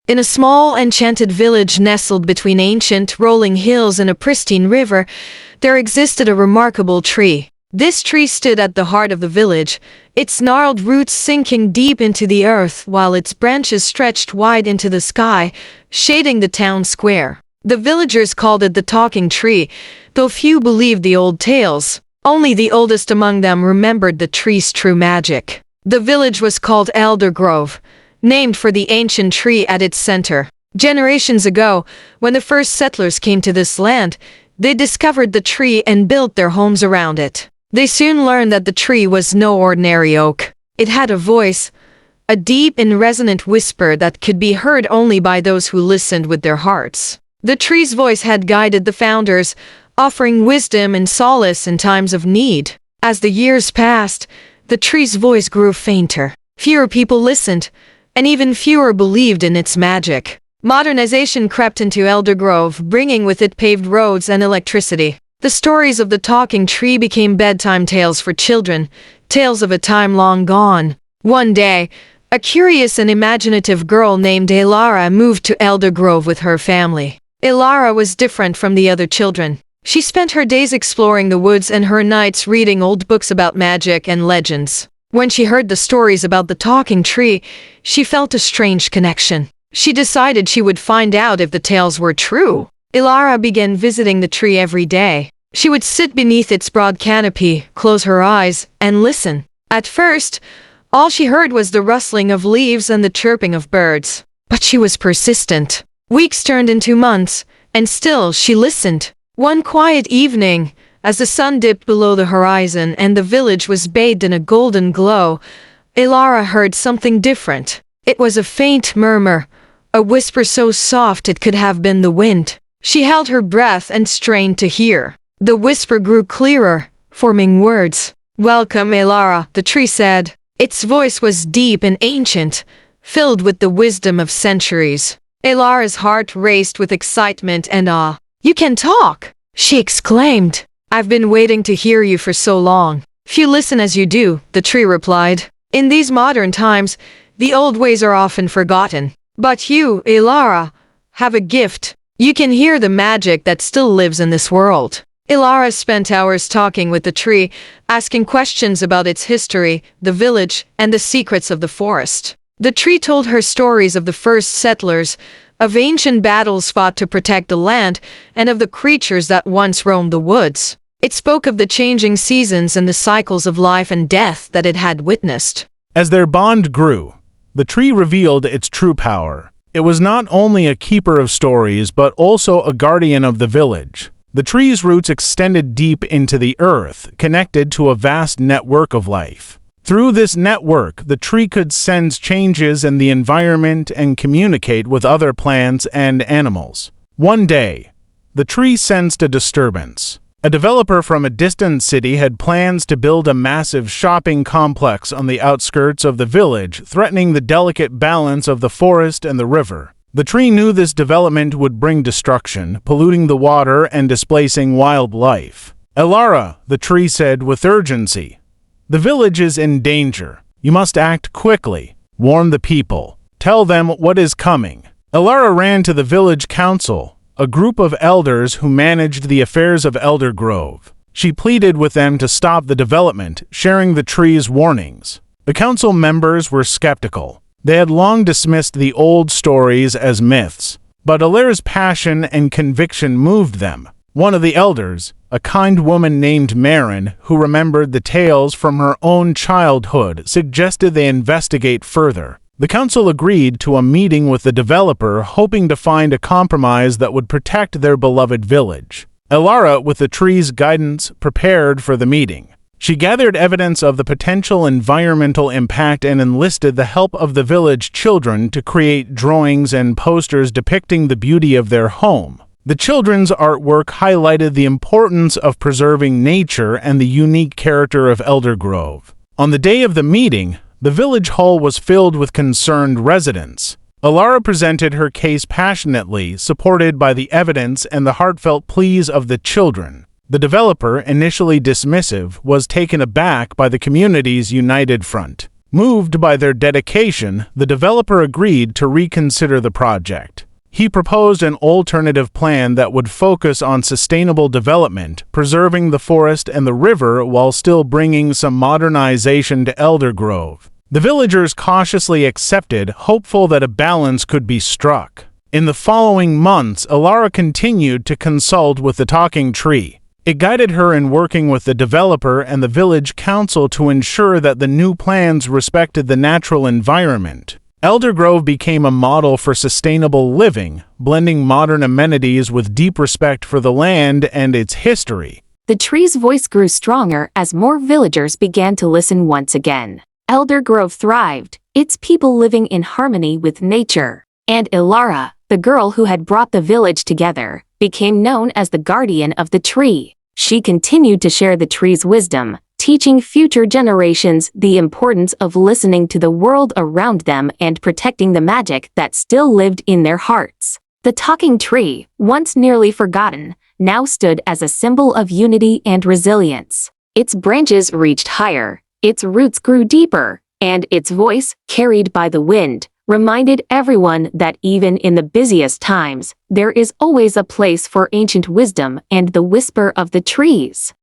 In a small, enchanted village nestled between ancient, rolling hills and a pristine river, there existed a remarkable tree. This tree stood at the heart of the village, its gnarled roots sinking deep into the earth while its branches stretched wide into the sky, shading the town square. The villagers called it the talking tree, though few believed the old tales. Only the oldest among them remembered the tree's true magic. The village was called Elder Grove, named for the ancient tree at its center. Generations ago, when the first settlers came to this land, they discovered the tree and built their homes around it. They soon learned that the tree was no ordinary oak. It had a voice, a deep and resonant whisper that could be heard only by those who listened with their hearts. The tree's voice had guided the founders, offering wisdom and solace in times of need. As the years passed, the tree's voice grew fainter. Fewer people listened, and even fewer believed in its magic. Modernization crept into Elder Grove, bringing with it paved roads and electricity. The stories of the talking tree became bedtime tales for children, tales of a time long gone. One day, a curious and imaginative girl named Elara moved to Elder Grove with her family. Elara was different from the other children. She spent her days exploring the woods and her nights reading old books about magic and legends. When she heard the stories about the talking tree, she felt a strange connection. She decided she would find out if the tales were true. Elara began visiting the tree every day. She would sit beneath its broad canopy, close her eyes, and listen. At first, all she heard was the rustling of leaves and the chirping of birds. But she was persistent. Weeks turned into months, and still she listened. One quiet evening, as the sun dipped below the horizon and the village was bathed in a golden glow, Elara heard something different. It was a faint murmur, a whisper so soft it could have been the wind. She held her breath and strained to hear. The whisper grew clearer, forming words. "Welcome, Elara," the tree said. Its voice was deep and ancient, filled with the wisdom of centuries. Elara's heart raced with excitement and awe. "You can talk!" she exclaimed. "I've been waiting to hear you for so long." "Few listen as you do," the tree replied. "In these modern times, the old ways are often forgotten. But you, Elara, have a gift. You can hear the magic that still lives in this world." Elara spent hours talking with the tree, asking questions about its history, the village, and the secrets of the forest. The tree told her stories of the first settlers, of ancient battles fought to protect the land, and of the creatures that once roamed the woods. It spoke of the changing seasons and the cycles of life and death that it had witnessed. As their bond grew, the tree revealed its true power. It was not only a keeper of stories, but also a guardian of the village. The tree's roots extended deep into the earth, connected to a vast network of life. Through this network, the tree could sense changes in the environment and communicate with other plants and animals. One day, the tree sensed a disturbance. A developer from a distant city had plans to build a massive shopping complex on the outskirts of the village, threatening the delicate balance of the forest and the river. The tree knew this development would bring destruction, polluting the water and displacing wildlife. "Elara," the tree said with urgency, "the village is in danger. You must act quickly. Warn the people. Tell them what is coming." Elara ran to the village council, a group of elders who managed the affairs of Elder Grove. She pleaded with them to stop the development, sharing the tree's warnings. The council members were skeptical. They had long dismissed the old stories as myths, but Elara's passion and conviction moved them. One of the elders, a kind woman named Marin, who remembered the tales from her own childhood, suggested they investigate further. The council agreed to a meeting with the developer, hoping to find a compromise that would protect their beloved village. Elara, with the tree's guidance, prepared for the meeting. She gathered evidence of the potential environmental impact and enlisted the help of the village children to create drawings and posters depicting the beauty of their home. The children's artwork highlighted the importance of preserving nature and the unique character of Elder Grove. On the day of the meeting, the village hall was filled with concerned residents. Elara presented her case passionately, supported by the evidence and the heartfelt pleas of the children. The developer, initially dismissive, was taken aback by the community's united front. Moved by their dedication, the developer agreed to reconsider the project. He proposed an alternative plan that would focus on sustainable development, preserving the forest and the river while still bringing some modernization to Eldergrove. The villagers cautiously accepted, hopeful that a balance could be struck. In the following months, Alara continued to consult with the talking tree. It guided her in working with the developer and the village council to ensure that the new plans respected the natural environment. Eldergrove became a model for sustainable living, blending modern amenities with deep respect for the land and its history. The tree's voice grew stronger as more villagers began to listen once again. Eldergrove thrived, its people living in harmony with nature. And Ilara, the girl who had brought the village together, became known as the guardian of the tree. She continued to share the tree's wisdom, teaching future generations the importance of listening to the world around them and protecting the magic that still lived in their hearts. The talking tree, once nearly forgotten, now stood as a symbol of unity and resilience. Its branches reached higher, its roots grew deeper, and its voice, carried by the wind, reminded everyone that even in the busiest times, there is always a place for ancient wisdom and the whisper of the trees.